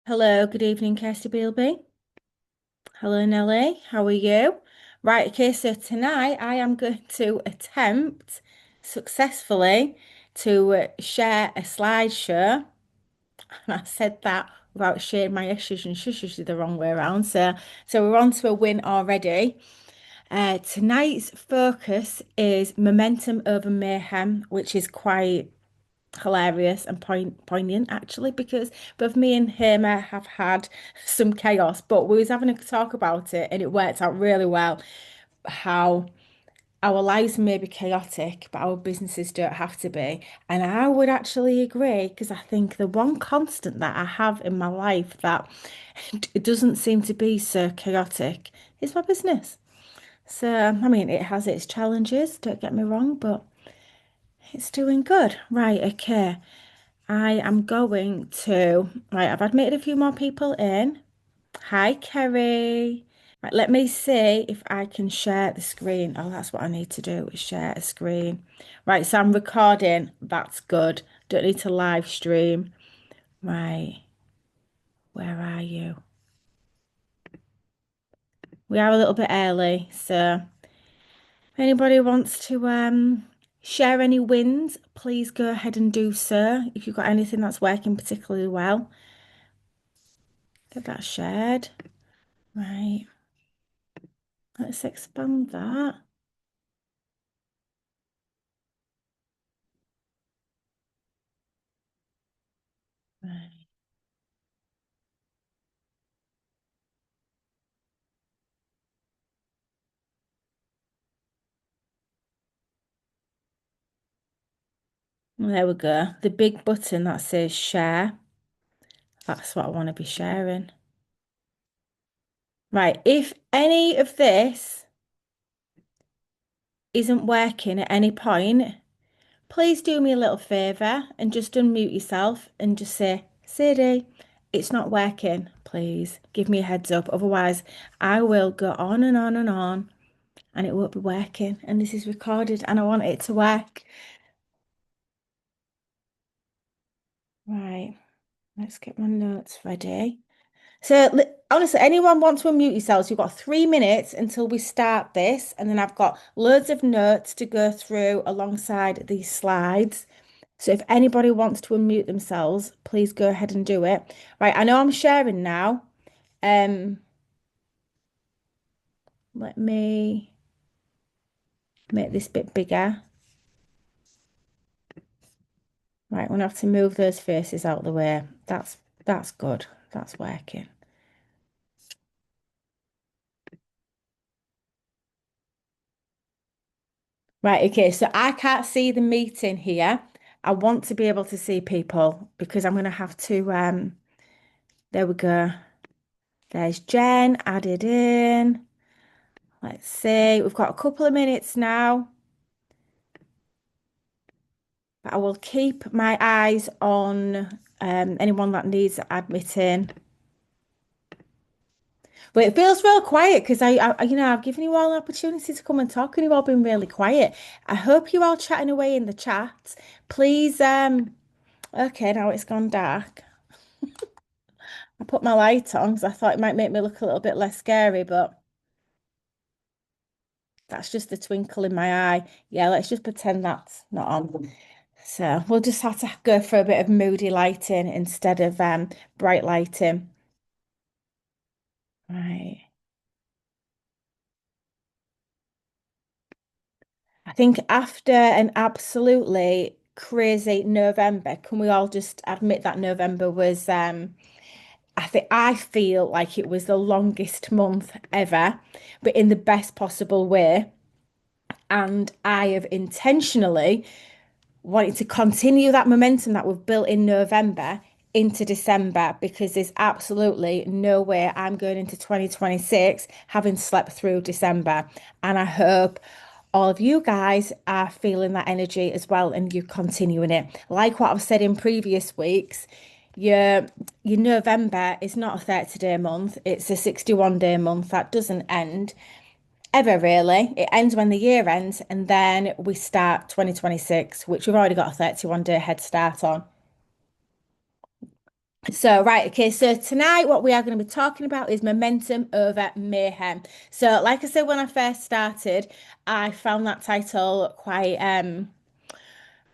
Hello, good evening, Kirsty Beelby. Hello, Nelly. How are you? Right, okay, so tonight I am going to attempt successfully to share a slideshow. And I said that without sharing my issues and shushes the wrong way around. So we're on to a win already. Tonight's focus is momentum over mayhem, which is quite hilarious and poignant actually because both me and him have had some chaos, but we was having a talk about it and it worked out really well how our lives may be chaotic, but our businesses don't have to be. And I would actually agree because I think the one constant that I have in my life that it doesn't seem to be so chaotic is my business. So, I mean, it has its challenges, don't get me wrong, but it's doing good. Right, okay. I am going to, right, I've admitted a few more people in. Hi, Kerry. Right, let me see if I can share the screen. Oh, that's what I need to do, is share a screen. Right, so I'm recording. That's good. Don't need to live stream. Right, where are you? We are a little bit early, so if anybody wants to share any wins, please go ahead and do so. If you've got anything that's working particularly well, get that shared. Right. Let's expand that. Right. There we go. The big button that says share. That's what I want to be sharing. Right. If any of this isn't working at any point, please do me a little favor and just unmute yourself and just say, Sadie, it's not working. Please give me a heads up. Otherwise, I will go on and on and on and it won't be working. And this is recorded and I want it to work. Right. Let's get my notes ready. So honestly, anyone want to unmute yourselves? You've got 3 minutes until we start this, and then I've got loads of notes to go through alongside these slides. So if anybody wants to unmute themselves, please go ahead and do it. Right, I know I'm sharing now. Um, Let me make this bit bigger. Right, I'm gonna have to move those faces out of the way. That's good. That's working. Right, okay, so I can't see the meeting here. I want to be able to see people because I'm going to have to, there we go. There's Jen added in. Let's see, we've got a couple of minutes now, but I will keep my eyes on anyone that needs admitting. But it feels real quiet because I've given you all an opportunity to come and talk and you've all been really quiet. I hope you're all chatting away in the chat. Please, okay, now it's gone dark. I put my light on because I thought it might make me look a little bit less scary, but that's just the twinkle in my eye. Yeah, let's just pretend that's not on. So we'll just have to go for a bit of moody lighting instead of bright lighting. Right. I think after an absolutely crazy November, can we all just admit that November was I feel like it was the longest month ever, but in the best possible way. And I have intentionally wanted to continue that momentum that we've built in November into December because there's absolutely no way I'm going into 2026 having slept through December. And I hope all of you guys are feeling that energy as well and you're continuing it. Like what I've said in previous weeks, your your November is not a 30-day month, it's a 61-day month that doesn't end ever really. It ends when the year ends, and then we start 2026, which we've already got a 31-day head start on. So, right, okay, so tonight what we are going to be talking about is momentum over mayhem. So, like I said, when I first started, I found that title quite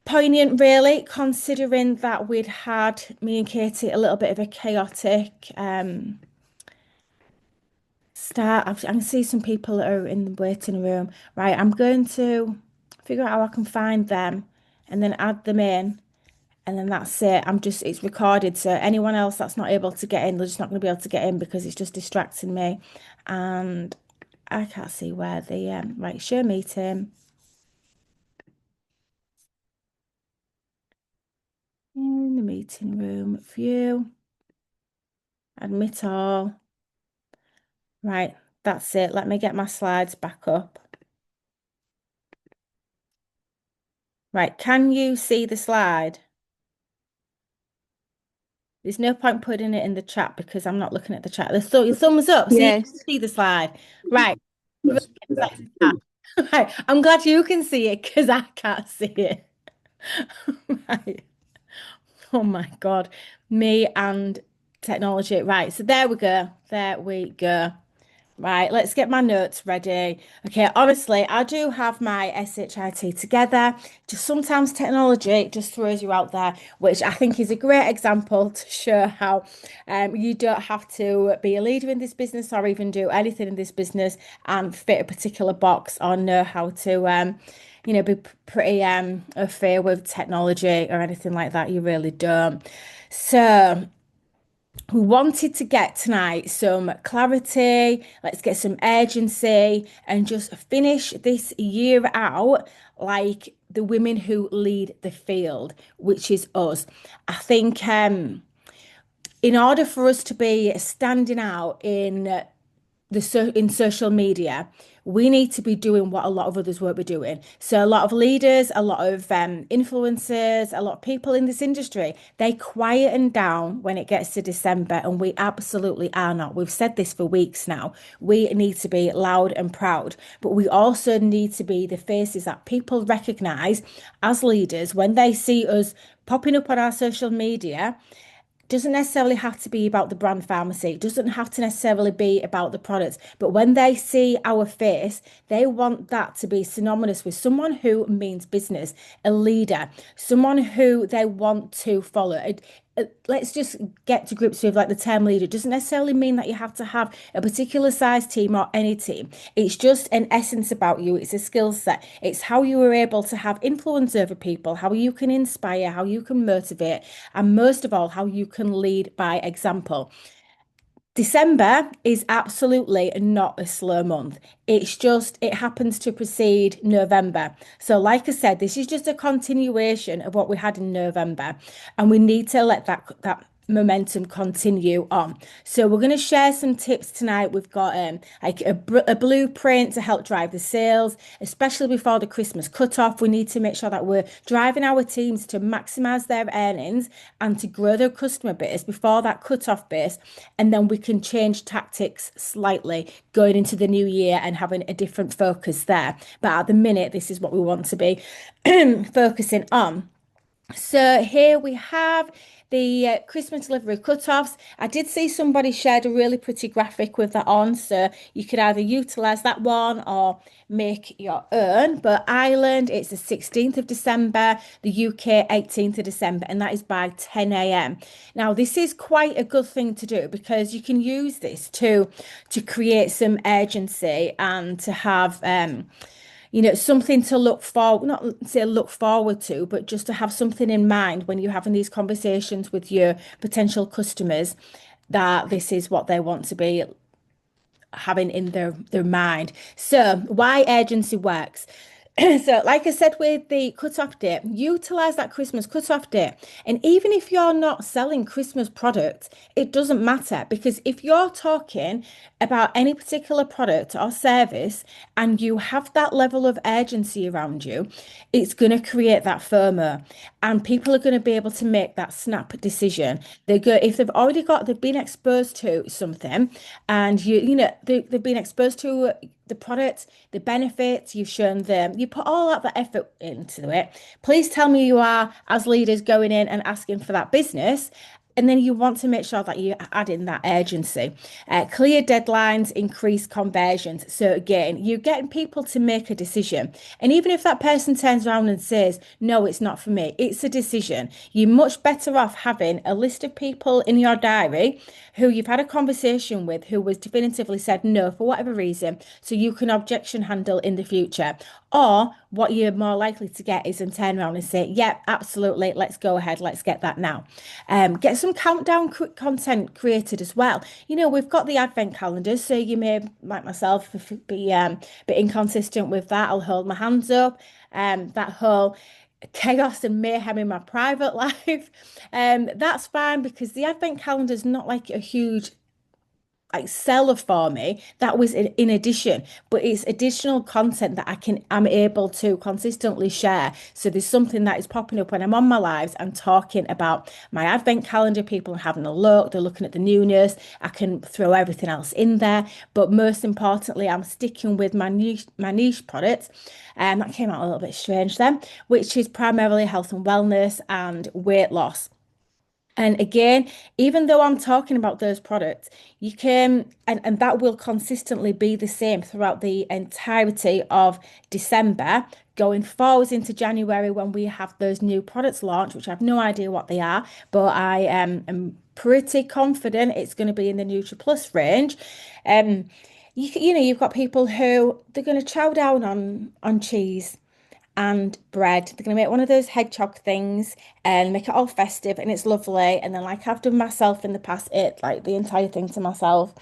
poignant, really, considering that we'd had me and Katie a little bit of a chaotic start. I can see some people that are in the waiting room. Right, I'm going to figure out how I can find them and then add them in. And then that's it. It's recorded. So anyone else that's not able to get in, they're just not going to be able to get in because it's just distracting me. And I can't see where right, show meeting in the meeting room, view, admit all. Right, that's it. Let me get my slides back up. Right, can you see the slide? There's no point putting it in the chat because I'm not looking at the chat. Your thumbs up so you can Yes. see the slide. Right. Right. I'm glad you can see it because I can't see it. Right. Oh my God. Me and technology. Right. So there we go. There we go. Right, let's get my notes ready. Okay, honestly, I do have my SHIT together. Just sometimes technology just throws you out there, which I think is a great example to show how you don't have to be a leader in this business or even do anything in this business and fit a particular box or know how to be pretty au fait with technology or anything like that. You really don't. So we wanted to get tonight some clarity, let's get some urgency, and just finish this year out like the women who lead the field, which is us. I think in order for us to be standing out in social media, we need to be doing what a lot of others won't be doing. So a lot of leaders, a lot of influencers, a lot of people in this industry, they quieten down when it gets to December, and we absolutely are not. We've said this for weeks now. We need to be loud and proud, but we also need to be the faces that people recognize as leaders when they see us popping up on our social media. Doesn't necessarily have to be about the brand pharmacy. It doesn't have to necessarily be about the products. But when they see our face, they want that to be synonymous with someone who means business, a leader, someone who they want to follow. Let's just get to grips with like the term leader. It doesn't necessarily mean that you have to have a particular size team or any team. It's just an essence about you. It's a skill set. It's how you were able to have influence over people, how you can inspire, how you can motivate, and most of all, how you can lead by example. December is absolutely not a slow month. It happens to precede November. So, like I said, this is just a continuation of what we had in November, and we need to let that momentum continue on. So, we're going to share some tips tonight. We've got like a blueprint to help drive the sales, especially before the Christmas cutoff. We need to make sure that we're driving our teams to maximize their earnings and to grow their customer base before that cutoff base, and then we can change tactics slightly going into the new year and having a different focus there. But at the minute, this is what we want to be focusing on. So here we have the Christmas delivery cut-offs. I did see somebody shared a really pretty graphic with that on, so you could either utilize that one or make your own. But Ireland, it's the 16th of December, the UK 18th of December, and that is by 10 a.m. Now, this is quite a good thing to do because you can use this to create some urgency and to have something to look for, not say look forward to, but just to have something in mind when you're having these conversations with your potential customers that this is what they want to be having in their mind. So why urgency works. So, like I said, with the cut-off date, utilize that Christmas cut-off date. And even if you're not selling Christmas products, it doesn't matter because if you're talking about any particular product or service and you have that level of urgency around you, it's going to create that FOMO, and people are going to be able to make that snap decision. They go if they've been exposed to something, and they've been exposed to the product, the benefits, you've shown them, you put all that effort into it. Please tell me you are, as leaders, going in and asking for that business. And then you want to make sure that you add in that urgency. Clear deadlines increase conversions. So again, you're getting people to make a decision. And even if that person turns around and says, no, it's not for me, it's a decision. You're much better off having a list of people in your diary who you've had a conversation with who was definitively said no for whatever reason, so you can objection handle in the future. Or what you're more likely to get is them turn around and say, yep, absolutely, let's go ahead, let's get that now. Get some countdown content created as well. You know, we've got the advent calendars, so you may, like myself, be bit inconsistent with that. I'll hold my hands up. That whole chaos and mayhem in my private life, that's fine because the advent calendar is not like a huge like seller for me. That was in addition, but it's additional content that I'm able to consistently share. So there's something that is popping up when I'm on my lives. I'm talking about my advent calendar. People are having a look, they're looking at the newness. I can throw everything else in there, but most importantly, I'm sticking with my niche products. And that came out a little bit strange then, which is primarily health and wellness and weight loss. And again, even though I'm talking about those products, you can, and that will consistently be the same throughout the entirety of December, going forwards into January when we have those new products launched, which I have no idea what they are, but I am pretty confident it's going to be in the Nutri Plus range. Um, you know, you've got people who they're going to chow down on cheese and bread. They're going to make one of those hedgehog things and make it all festive and it's lovely. And then, like I've done myself in the past, it like the entire thing to myself.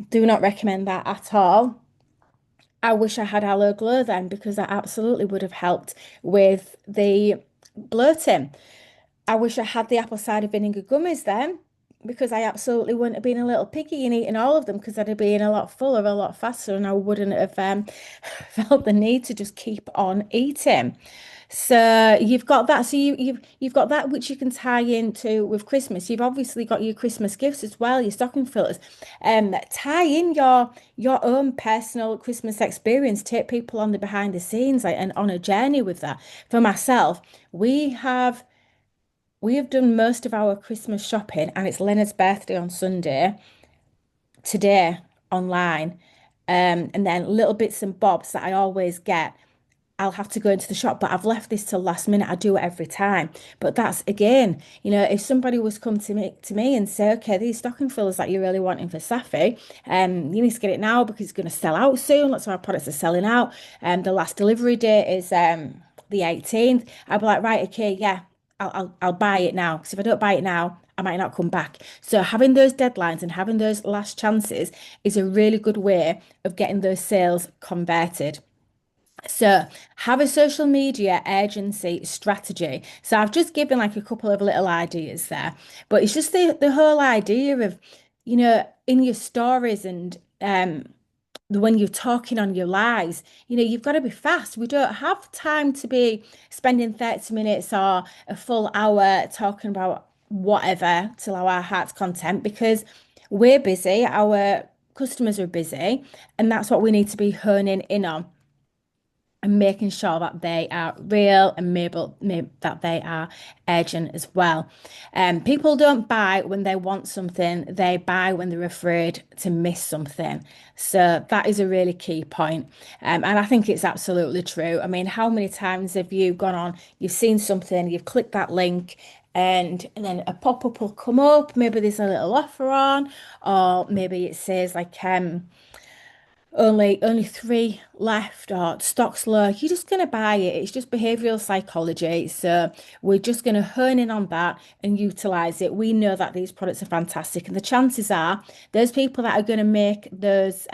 Do not recommend that at all. I wish I had aloe glow then because that absolutely would have helped with the bloating. I wish I had the apple cider vinegar gummies then because I absolutely wouldn't have been a little picky in eating all of them because I'd have been a lot fuller, a lot faster, and I wouldn't have felt the need to just keep on eating. So you've got that. So you've got that which you can tie into with Christmas. You've obviously got your Christmas gifts as well, your stocking fillers. Tie in your own personal Christmas experience. Take people on the behind the scenes like, and on a journey with that. For myself, we have done most of our Christmas shopping, and it's Leonard's birthday on Sunday, today online. And then little bits and bobs that I always get. I'll have to go into the shop, but I've left this till last minute. I do it every time. But that's again, you know, if somebody was come to me and say, okay, these stocking fillers that you're really wanting for Safi, you need to get it now because it's going to sell out soon. Lots of our products are selling out. And the last delivery date is the 18th. I'll be like, right, okay, yeah, I'll buy it now. Because if I don't buy it now, I might not come back. So having those deadlines and having those last chances is a really good way of getting those sales converted. So have a social media urgency strategy. So I've just given like a couple of little ideas there, but it's just the whole idea of, you know, in your stories and when you're talking on your lives, you know, you've got to be fast. We don't have time to be spending 30 minutes or a full hour talking about whatever till our heart's content because we're busy, our customers are busy, and that's what we need to be honing in on and making sure that they are real and that they are urgent as well. People don't buy when they want something, they buy when they're afraid to miss something. So that is a really key point. And I think it's absolutely true. I mean, how many times have you gone on, you've seen something, you've clicked that link, and then a pop-up will come up, maybe there's a little offer on, or maybe it says like only three left or stock's low, you're just going to buy it. It's just behavioral psychology. So we're just going to hone in on that and utilize it. We know that these products are fantastic, and the chances are those people that are going to make those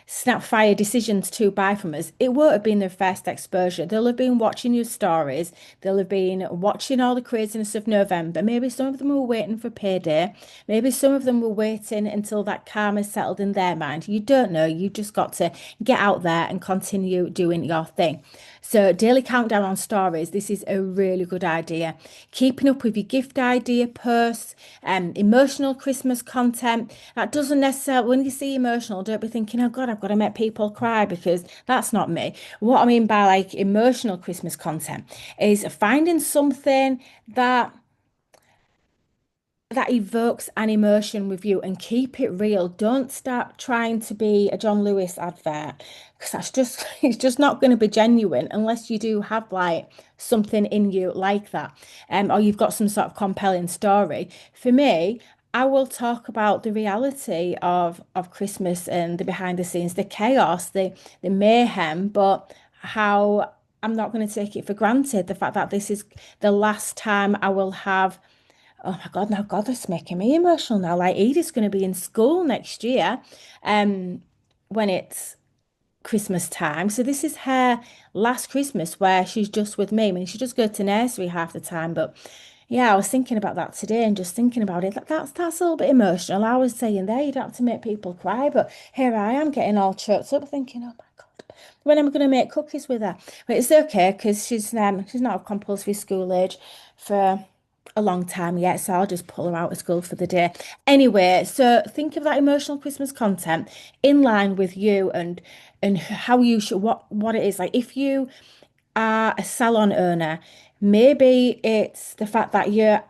snap fire decisions to buy from us, it won't have been their first exposure. They'll have been watching your stories, they'll have been watching all the craziness of November. Maybe some of them were waiting for payday, maybe some of them were waiting until that karma settled in their mind. You don't know, you just got to get out there and continue doing your thing. So daily countdown on stories, this is a really good idea. Keeping up with your gift idea posts, emotional Christmas content. That doesn't necessarily, when you see emotional, don't be thinking, oh God, I've got to make people cry because that's not me. What I mean by like emotional Christmas content is finding something that that evokes an emotion with you and keep it real. Don't start trying to be a John Lewis advert because that's just it's just not going to be genuine unless you do have like something in you like that. Or you've got some sort of compelling story. For me, I will talk about the reality of Christmas and the behind the scenes, the chaos, the mayhem, but how I'm not going to take it for granted. The fact that this is the last time I will have. Oh my God, now God, it's making me emotional now. Like Edith's going to be in school next year, um, when it's Christmas time. So this is her last Christmas where she's just with me. I mean, she just goes to nursery half the time, but yeah, I was thinking about that today and just thinking about it. That's a little bit emotional. I was saying there, you don't have to make people cry, but here I am getting all choked up, thinking, oh my God, when am I going to make cookies with her? But it's okay because she's not of compulsory school age for a long time yet, so I'll just pull her out of school for the day. Anyway, so think of that emotional Christmas content in line with you and how you should what it is. Like if you are a salon owner, maybe it's the fact that you're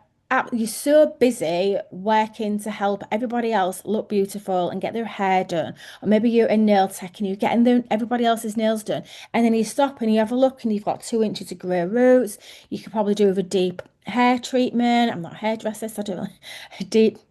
so busy working to help everybody else look beautiful and get their hair done. Or maybe you're a nail tech and you're getting everybody else's nails done. And then you stop and you have a look and you've got 2 inches of grey roots. You could probably do with a deep hair treatment. I'm not a hairdresser, so I don't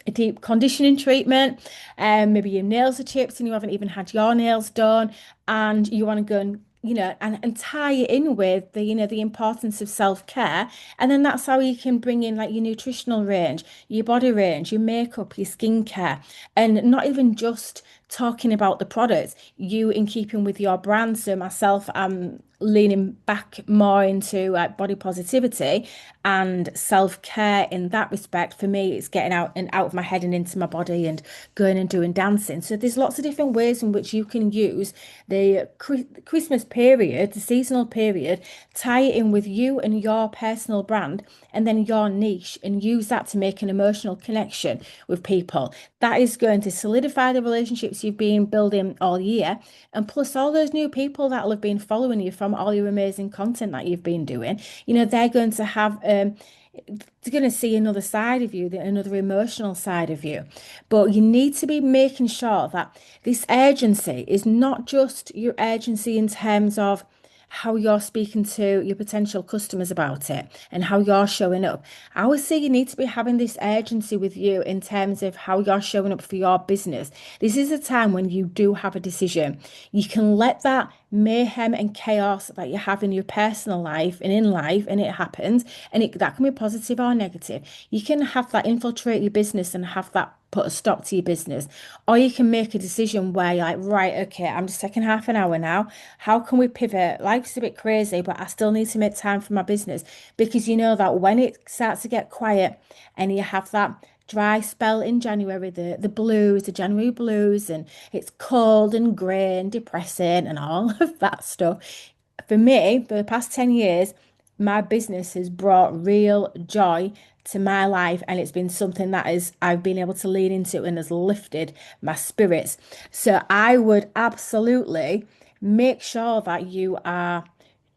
a deep conditioning treatment. Maybe your nails are chipped and you haven't even had your nails done, and you want to go and and tie it in with the importance of self-care. And then that's how you can bring in like your nutritional range, your body range, your makeup, your skincare, and not even just talking about the products, you in keeping with your brand. So myself, I'm leaning back more into body positivity and self-care in that respect. For me, it's getting out and out of my head and into my body and going and doing dancing. So there's lots of different ways in which you can use the Christmas period, the seasonal period, tie it in with you and your personal brand and then your niche and use that to make an emotional connection with people. That is going to solidify the relationships you've been building all year. And plus all those new people that will have been following you from all your amazing content that you've been doing, they're going to have they're going to see another side of you, another emotional side of you. But you need to be making sure that this urgency is not just your urgency in terms of how you're speaking to your potential customers about it and how you're showing up. I would say you need to be having this urgency with you in terms of how you're showing up for your business. This is a time when you do have a decision. You can let that mayhem and chaos that you have in your personal life and in life, and it happens, and that can be positive or negative. You can have that infiltrate your business and have that put a stop to your business. Or you can make a decision where you're like, right, okay, I'm just taking half an hour now. How can we pivot? Life's a bit crazy, but I still need to make time for my business, because you know that when it starts to get quiet and you have that dry spell in January, the blues, the January blues, and it's cold and grey and depressing and all of that stuff. For me, for the past 10 years, my business has brought real joy to my life, and it's been something that is I've been able to lean into and has lifted my spirits. So I would absolutely make sure that you are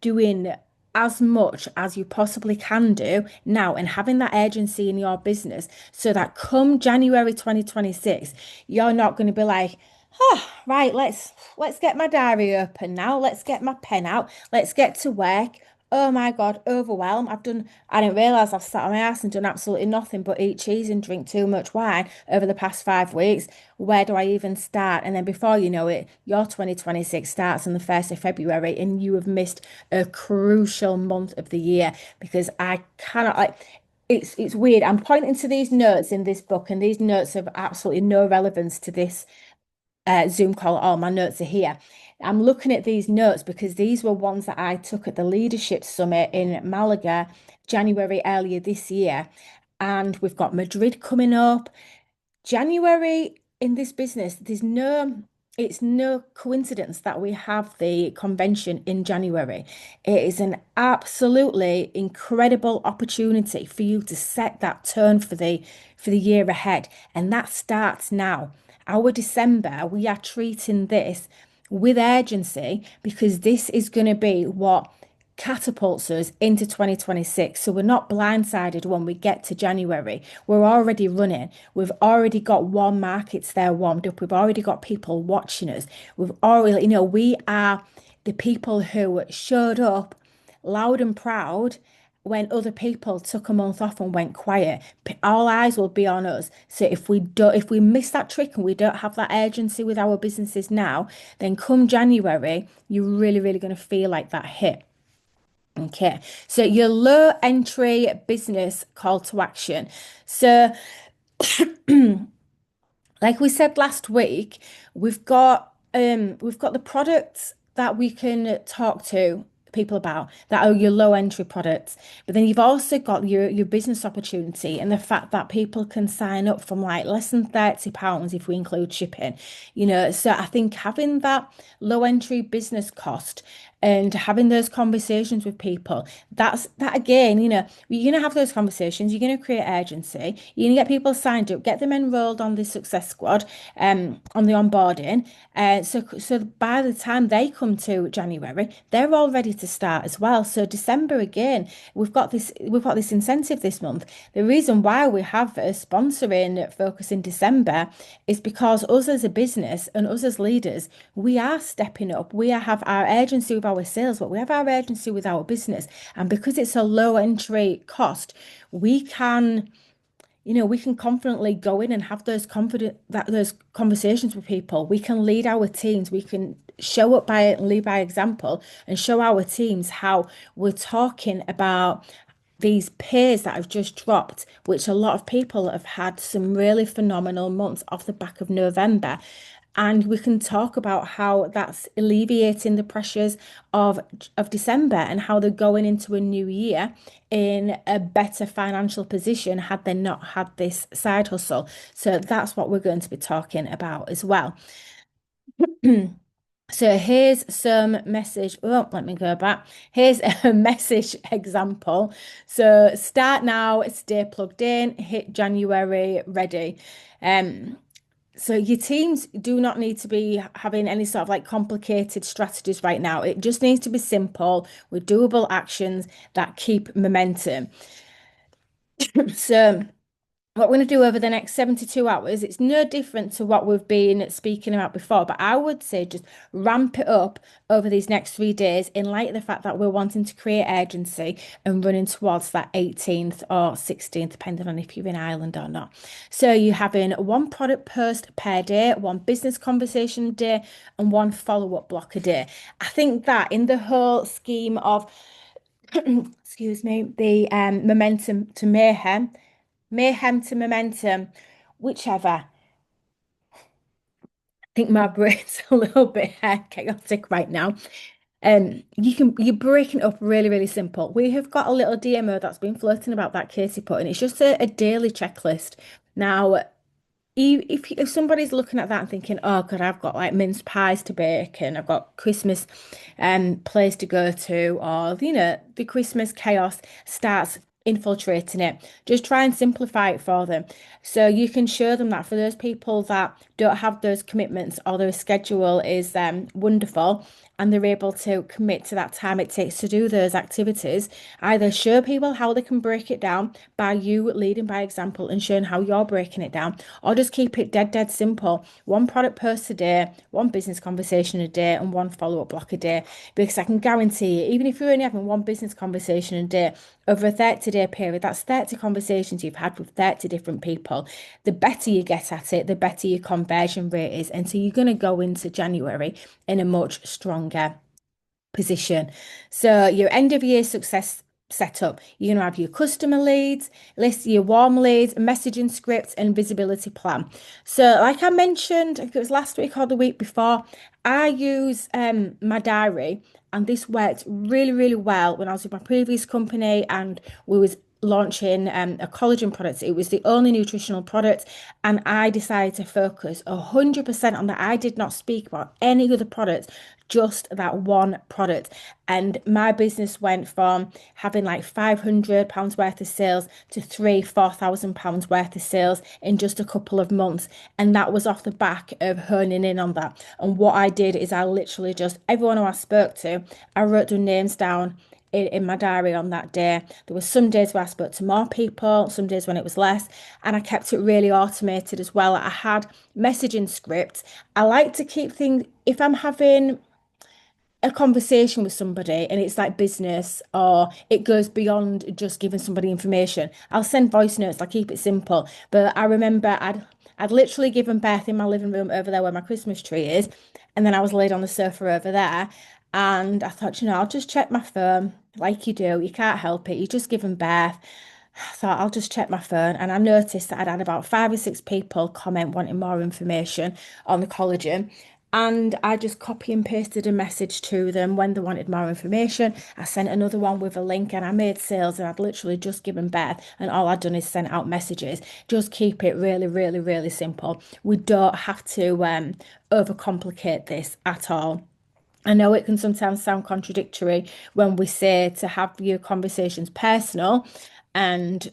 doing as much as you possibly can do now and having that urgency in your business so that come January 2026, you're not going to be like, oh, right, let's get my diary open now. Let's get my pen out. Let's get to work. Oh my God, overwhelmed. I didn't realize I've sat on my ass and done absolutely nothing but eat cheese and drink too much wine over the past 5 weeks. Where do I even start? And then before you know it, your 2026 starts on the 1st of February and you have missed a crucial month of the year, because I cannot like it's weird. I'm pointing to these notes in this book, and these notes have absolutely no relevance to this Zoom call. All my notes are here. I'm looking at these notes because these were ones that I took at the Leadership Summit in Malaga, January earlier this year. And we've got Madrid coming up. January in this business, it's no coincidence that we have the convention in January. It is an absolutely incredible opportunity for you to set that tone for the year ahead. And that starts now. Our December, we are treating this with urgency because this is going to be what catapults us into 2026. So we're not blindsided when we get to January. We're already running. We've already got warm markets there warmed up. We've already got people watching us. We've already, we are the people who showed up loud and proud when other people took a month off and went quiet. All eyes will be on us. So if we miss that trick and we don't have that urgency with our businesses now, then come January, you're really, really going to feel like that hit. Okay, so your low entry business call to action. So, like we said last week, we've got the products that we can talk to people about that are your low entry products. But then you've also got your business opportunity and the fact that people can sign up from like less than £30 if we include shipping. So I think having that low entry business cost and having those conversations with people, that again, you're gonna have those conversations, you're gonna create urgency, you're gonna get people signed up, get them enrolled on the success squad, on the onboarding. So by the time they come to January, they're all ready to start as well. So December again, we've got this incentive this month. The reason why we have a sponsoring focus in December is because us as a business and us as leaders, we are stepping up. Have our urgency with our sales, but we have our urgency with our business. And because it's a low entry cost, we can we can confidently go in and have those conversations with people. We can lead our teams. We can show up by and lead by example and show our teams how we're talking about these peers that have just dropped, which a lot of people have had some really phenomenal months off the back of November. And we can talk about how that's alleviating the pressures of December and how they're going into a new year in a better financial position had they not had this side hustle. So that's what we're going to be talking about as well. So here's some message. Oh, let me go back. Here's a message example. So start now, stay plugged in, hit January, ready. So your teams do not need to be having any sort of like complicated strategies right now. It just needs to be simple with doable actions that keep momentum. So what we're going to do over the next 72 hours, it's no different to what we've been speaking about before, but I would say just ramp it up over these next 3 days in light of the fact that we're wanting to create urgency and running towards that 18th or 16th, depending on if you're in Ireland or not. So you're having one product post per day, one business conversation a day, and one follow-up block a day. I think that in the whole scheme of, excuse me, the momentum to mayhem to momentum, whichever. I think my brain's a little bit chaotic right now. You're breaking it up really, really simple. We have got a little DMO that's been floating about that Katie put, and it's just a daily checklist. Now, if somebody's looking at that and thinking, oh God, I've got like mince pies to bake and I've got Christmas place to go to, or the Christmas chaos starts infiltrating it, just try and simplify it for them. So you can show them that for those people that don't have those commitments or their schedule is wonderful and they're able to commit to that time it takes to do those activities, either show people how they can break it down by you leading by example and showing how you're breaking it down, or just keep it dead, dead simple. One product post a day, one business conversation a day, and one follow-up block a day. Because I can guarantee you, even if you're only having one business conversation a day, over a 30-day period, that's 30 conversations you've had with 30 different people. The better you get at it, the better your conversion rate is. And so you're going to go into January in a much stronger position. So your end of year success setup, you're going to have your customer leads, list your warm leads, messaging scripts, and visibility plan. So like I mentioned, I think it was last week or the week before, I use my diary, and this worked really, really well when I was with my previous company and we was launching a collagen product. It was the only nutritional product, and I decided to focus 100% on that. I did not speak about any other products, just that one product. And my business went from having like £500 worth of sales to £4,000 worth of sales in just a couple of months. And that was off the back of honing in on that. And what I did is I literally just, everyone who I spoke to, I wrote their names down in my diary on that day. There were some days where I spoke to more people, some days when it was less, and I kept it really automated as well. I had messaging scripts. I like to keep things, if I'm having a conversation with somebody and it's like business or it goes beyond just giving somebody information, I'll send voice notes. I'll keep it simple. But I remember I'd literally given birth in my living room over there where my Christmas tree is, and then I was laid on the sofa over there. And I thought, I'll just check my phone like you do. You can't help it. You just given birth. I thought I'll just check my phone, and I noticed that I'd had about 5 or 6 people comment wanting more information on the collagen. And I just copy and pasted a message to them when they wanted more information. I sent another one with a link and I made sales, and I'd literally just given birth and all I'd done is sent out messages. Just keep it really, really, really simple. We don't have to overcomplicate this at all. I know it can sometimes sound contradictory when we say to have your conversations personal and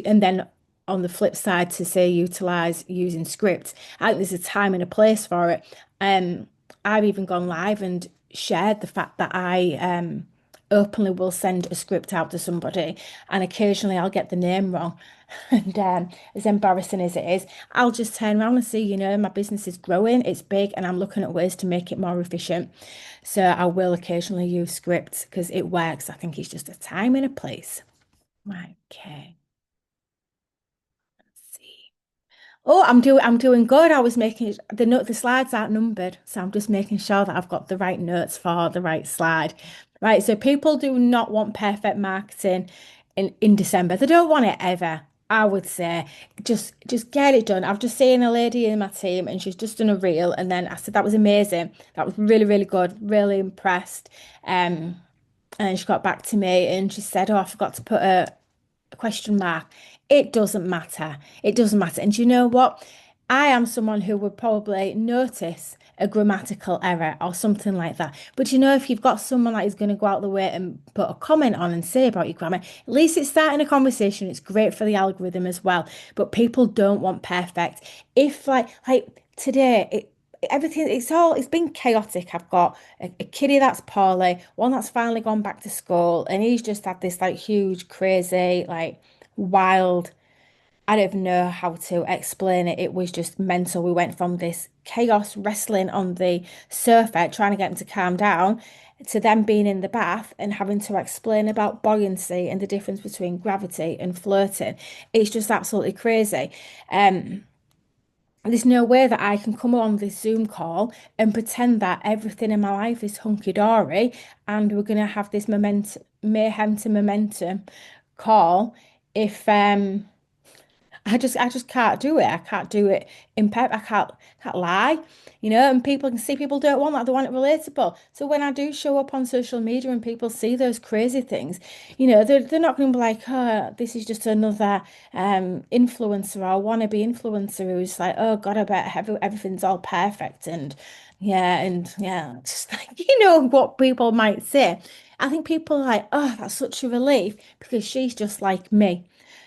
and then on the flip side to say utilize using script. I think there's a time and a place for it. Um, I've even gone live and shared the fact that I openly will send a script out to somebody, and occasionally I'll get the name wrong. And as embarrassing as it is, I'll just turn around and see, my business is growing, it's big, and I'm looking at ways to make it more efficient. So I will occasionally use scripts because it works. I think it's just a time and a place. Right, okay. Let's see. Oh, I'm doing good. I was making the slides aren't numbered, so I'm just making sure that I've got the right notes for the right slide. Right, so people do not want perfect marketing in December. They don't want it ever. I would say just get it done. I've just seen a lady in my team and she's just done a reel, and then I said that was amazing. That was really, really good. Really impressed. Um, and she got back to me and she said, "Oh, I forgot to put a question mark." It doesn't matter. It doesn't matter. And you know what? I am someone who would probably notice a grammatical error or something like that. But if you've got someone that is going to go out the way and put a comment on and say about your grammar, at least it's starting a conversation. It's great for the algorithm as well. But people don't want perfect. If like today, everything it's been chaotic. I've got a kiddie that's poorly, one that's finally gone back to school, and he's just had this like huge, crazy, like wild. I don't even know how to explain it. It was just mental. We went from this chaos wrestling on the sofa, trying to get him to calm down, to them being in the bath and having to explain about buoyancy and the difference between gravity and floating. It's just absolutely crazy. Um, there's no way that I can come on this Zoom call and pretend that everything in my life is hunky-dory and we're gonna have this mayhem to momentum call if I just can't do it. I can't do it in pep. I can't lie, and people can see people don't want that. They want it relatable. So when I do show up on social media and people see those crazy things, they're not going to be like, oh, this is just another influencer or wannabe influencer who's like, oh God, I bet everything's all perfect and yeah, just like what people might say. I think people are like, oh, that's such a relief because she's just like me.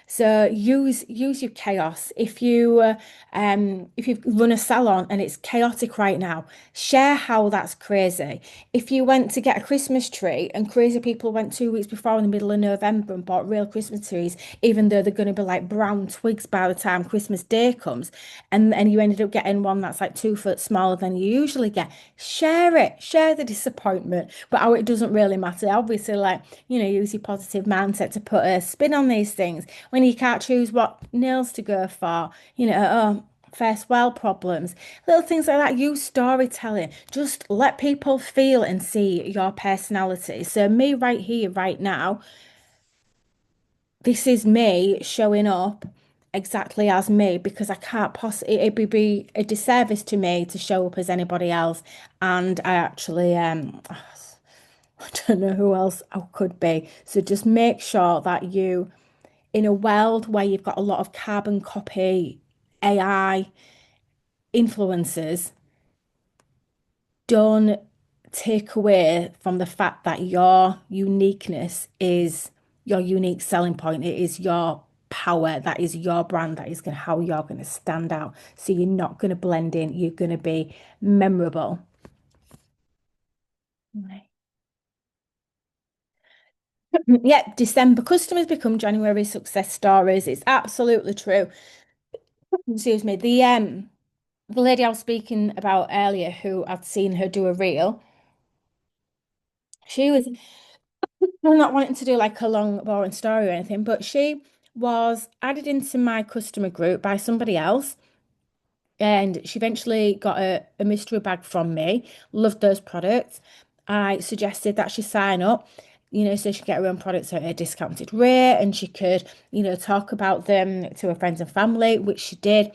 So use your chaos. If you run a salon and it's chaotic right now, share how that's crazy. If you went to get a Christmas tree and crazy people went 2 weeks before in the middle of November and bought real Christmas trees, even though they're going to be like brown twigs by the time Christmas Day comes, and you ended up getting one that's like 2 foot smaller than you usually get, share it, share the disappointment. But how it doesn't really matter. Obviously, like, use your positive mindset to put a spin on these things when you can't choose what nails to go for, first world problems, little things like that. Use storytelling. Just let people feel and see your personality. So me right here, right now, this is me showing up exactly as me because I can't possibly, it'd be a disservice to me to show up as anybody else. And I actually, I don't know who else I could be. So just make sure that in a world where you've got a lot of carbon copy AI influencers, don't take away from the fact that your uniqueness is your unique selling point. It is your power. That is your brand. That is how you're going to stand out. So you're not going to blend in. You're going to be memorable. Right. Yeah, December customers become January success stories. It's absolutely true. Excuse me. The lady I was speaking about earlier who I'd seen her do a reel, she was not wanting to do like a long, boring story or anything, but she was added into my customer group by somebody else. And she eventually got a mystery bag from me. Loved those products. I suggested that she sign up, so she could get her own products at a discounted rate and she could, talk about them to her friends and family, which she did.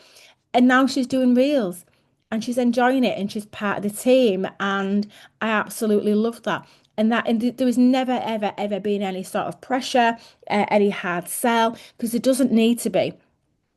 And now she's doing reels and she's enjoying it and she's part of the team. And I absolutely love that. And there was never, ever, ever been any sort of pressure, any hard sell, because there doesn't need to be.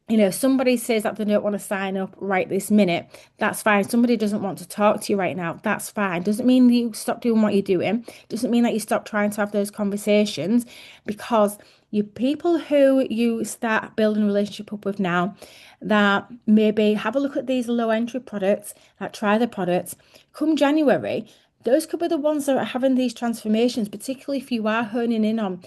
If somebody says that they don't want to sign up right this minute, that's fine. Somebody doesn't want to talk to you right now, that's fine. Doesn't mean you stop doing what you're doing. Doesn't mean that you stop trying to have those conversations because you people who you start building a relationship up with now that maybe have a look at these low entry products, that try the products, come January, those could be the ones that are having these transformations, particularly if you are honing in on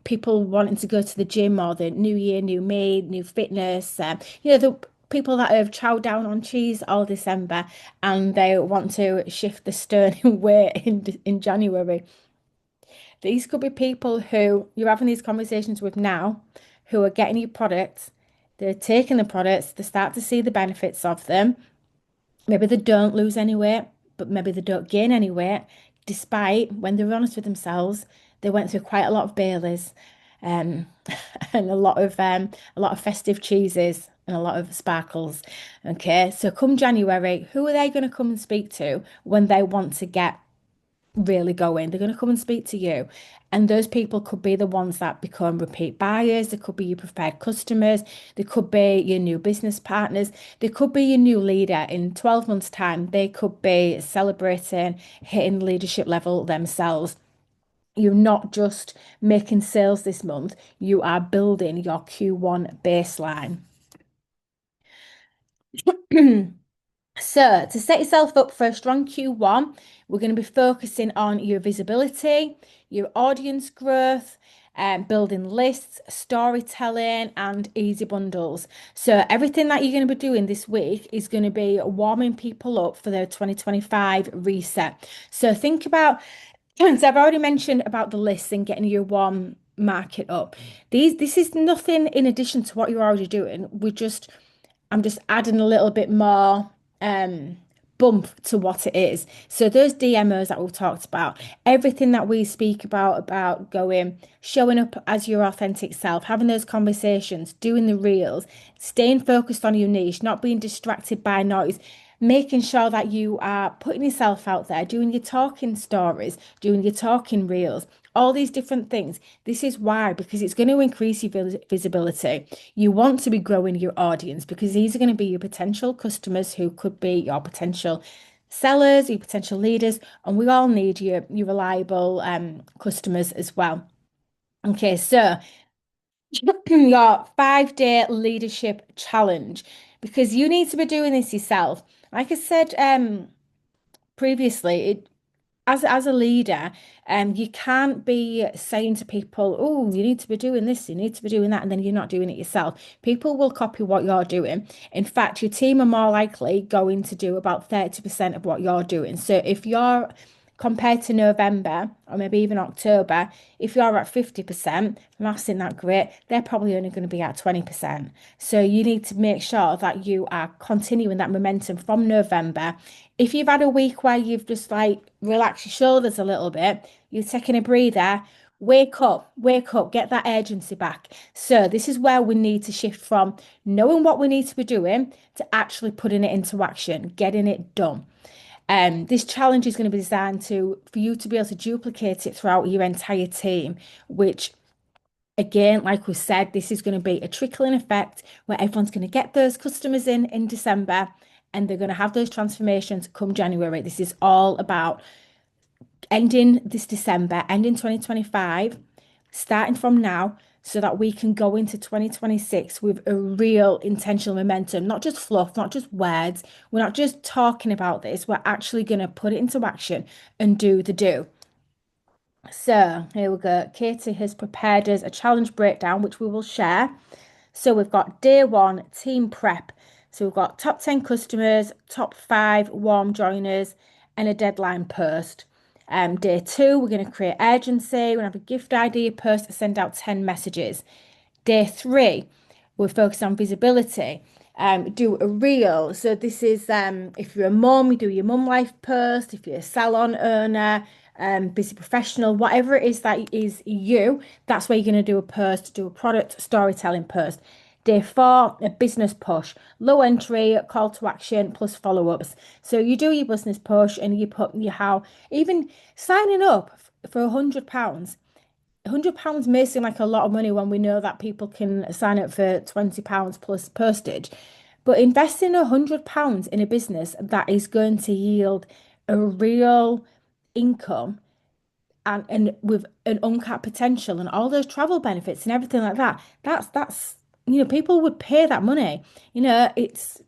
people wanting to go to the gym or the new year, new me, new fitness. The people that have chowed down on cheese all December and they want to shift the sterling weight in January. These could be people who you're having these conversations with now, who are getting you products. They're taking the products, they start to see the benefits of them. Maybe they don't lose any weight, but maybe they don't gain any weight, despite when they're honest with themselves, they went through quite a lot of Baileys, um, and a lot of festive cheeses and a lot of sparkles. Okay, so come January, who are they going to come and speak to when they want to get really going? They're going to come and speak to you. And those people could be the ones that become repeat buyers. They could be your preferred customers. They could be your new business partners. They could be your new leader in 12 months' time. They could be celebrating hitting leadership level themselves. You're not just making sales this month, you are building your Q1 baseline. So, to set yourself up for a strong Q1, we're going to be focusing on your visibility, your audience growth, building lists, storytelling, and easy bundles. So, everything that you're going to be doing this week is going to be warming people up for their 2025 reset. So, think about, so I've already mentioned about the lists and getting your warm market up. This is nothing in addition to what you're already doing. I'm just adding a little bit more um bump to what it is. So those DMOs that we've talked about, everything that we speak about going, showing up as your authentic self, having those conversations, doing the reels, staying focused on your niche, not being distracted by noise, making sure that you are putting yourself out there, doing your talking stories, doing your talking reels, all these different things. This is why, because it's going to increase your visibility. You want to be growing your audience because these are going to be your potential customers who could be your potential sellers, your potential leaders, and we all need your reliable customers as well. Okay, so your 5-day leadership challenge, because you need to be doing this yourself. Like I said previously, as a leader, you can't be saying to people, "Oh, you need to be doing this, you need to be doing that," and then you're not doing it yourself. People will copy what you're doing. In fact, your team are more likely going to do about 30% of what you're doing. So if you're compared to November or maybe even October, if you're at 50%, and that's not that great, they're probably only going to be at 20%. So you need to make sure that you are continuing that momentum from November. If you've had a week where you've just like relaxed your shoulders a little bit, you're taking a breather, wake up, get that urgency back. So this is where we need to shift from knowing what we need to be doing to actually putting it into action, getting it done. This challenge is going to be designed for you to be able to duplicate it throughout your entire team, which again, like we said, this is going to be a trickling effect where everyone's going to get those customers in December and they're going to have those transformations come January. This is all about ending this December, ending 2025, starting from now, so that we can go into 2026 with a real intentional momentum, not just fluff, not just words. We're not just talking about this, we're actually going to put it into action and do the do. So here we go. Katie has prepared us a challenge breakdown, which we will share. So we've got day one, team prep. So we've got top 10 customers, top five warm joiners, and a deadline post. Day two, we're going to create urgency. We're going to have a gift idea post to send out 10 messages. Day three, we're focused on visibility. Do a reel. So this is if you're a mum, you do your mum life post. If you're a salon owner, busy professional, whatever it is that is you, that's where you're going to do a post, do a product storytelling post. Day four, a business push, low entry, call to action plus follow ups. So you do your business push and you put your how, even signing up for £100. £100 may seem like a lot of money when we know that people can sign up for £20 plus postage. But investing £100 in a business that is going to yield a real income and with an uncapped potential and all those travel benefits and everything like that, that's people would pay that money. It's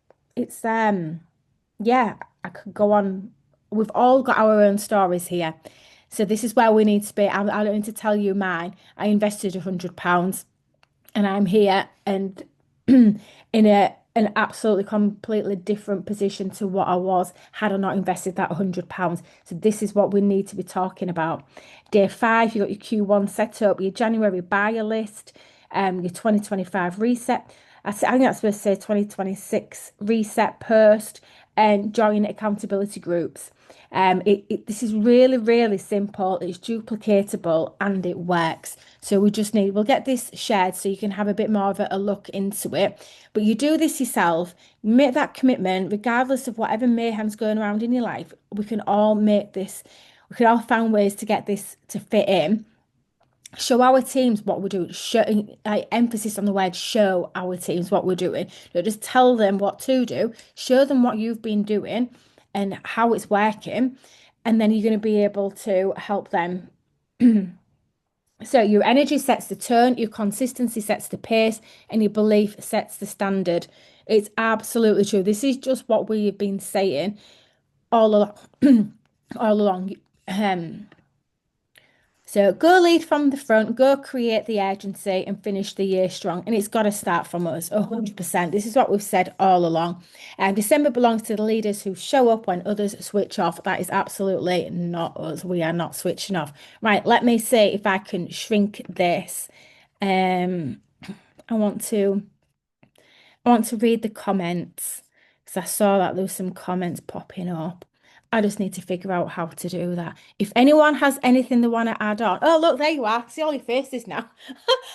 yeah, I could go on. We've all got our own stories here. So this is where we need to be. I don't need to tell you mine. I invested £100 and I'm here and in an absolutely completely different position to what I was had I not invested that £100. So this is what we need to be talking about. Day five, you got your Q1 set up, your January buyer list, your 2025 reset. I think that's supposed to say 2026 reset post and join accountability groups. This is really, really simple. It's duplicatable and it works. So we'll get this shared so you can have a bit more of a look into it. But you do this yourself, make that commitment, regardless of whatever mayhem's going around in your life. We can all make this, we can all find ways to get this to fit in. Show our teams what we're doing. Show, like, emphasis on the word show our teams what we're doing. Don't just tell them what to do. Show them what you've been doing and how it's working. And then you're going to be able to help them. So your energy sets the tone, your consistency sets the pace, and your belief sets the standard. It's absolutely true. This is just what we've been saying all along. All along. So go lead from the front, go create the urgency and finish the year strong. And it's got to start from us, 100%. This is what we've said all along. December belongs to the leaders who show up when others switch off. That is absolutely not us. We are not switching off. Right, let me see if I can shrink this. Um, I want to I want to read the comments because I saw that there was some comments popping up. I just need to figure out how to do that. If anyone has anything they want to add on. Oh, look, there you are. I see all your faces now.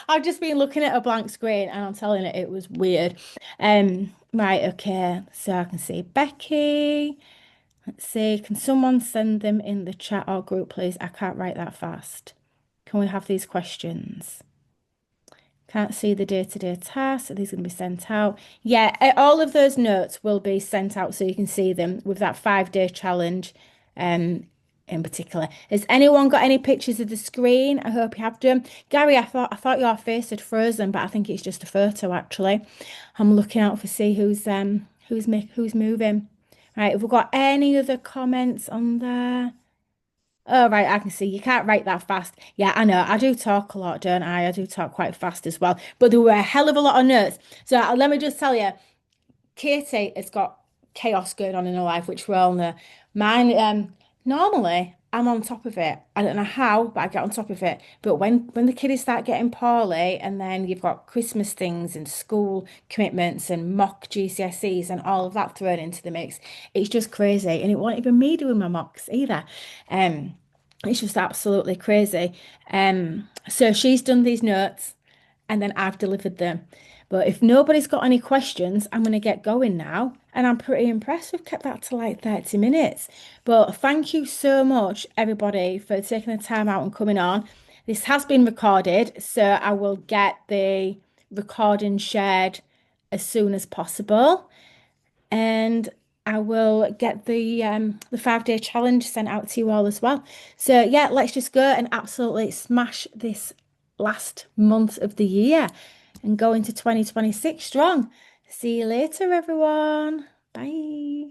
I've just been looking at a blank screen and I'm telling it was weird. Right, okay. So I can see Becky. Let's see. Can someone send them in the chat or group, please? I can't write that fast. Can we have these questions? Can't see the day-to-day tasks. Are these going to be sent out? Yeah, all of those notes will be sent out so you can see them with that 5-day challenge in particular. Has anyone got any pictures of the screen? I hope you have them. Gary, I thought your face had frozen, but I think it's just a photo actually. I'm looking out for see who's moving. Right, have we got any other comments on there? Oh, right, I can see. You can't write that fast. Yeah, I know. I do talk a lot, don't I? I do talk quite fast as well. But there were a hell of a lot of notes. So let me just tell you, Katie has got chaos going on in her life, which we all know. Mine, normally I'm on top of it. I don't know how, but I get on top of it. But when the kiddies start getting poorly, and then you've got Christmas things and school commitments and mock GCSEs and all of that thrown into the mix, it's just crazy. And it wasn't even me doing my mocks either. It's just absolutely crazy. So she's done these notes and then I've delivered them. But if nobody's got any questions, I'm going to get going now. And I'm pretty impressed we've kept that to like 30 minutes. But thank you so much, everybody, for taking the time out and coming on. This has been recorded, so I will get the recording shared as soon as possible. And I will get the 5-day challenge sent out to you all as well. So yeah, let's just go and absolutely smash this last month of the year and go into 2026 strong. See you later, everyone. Bye.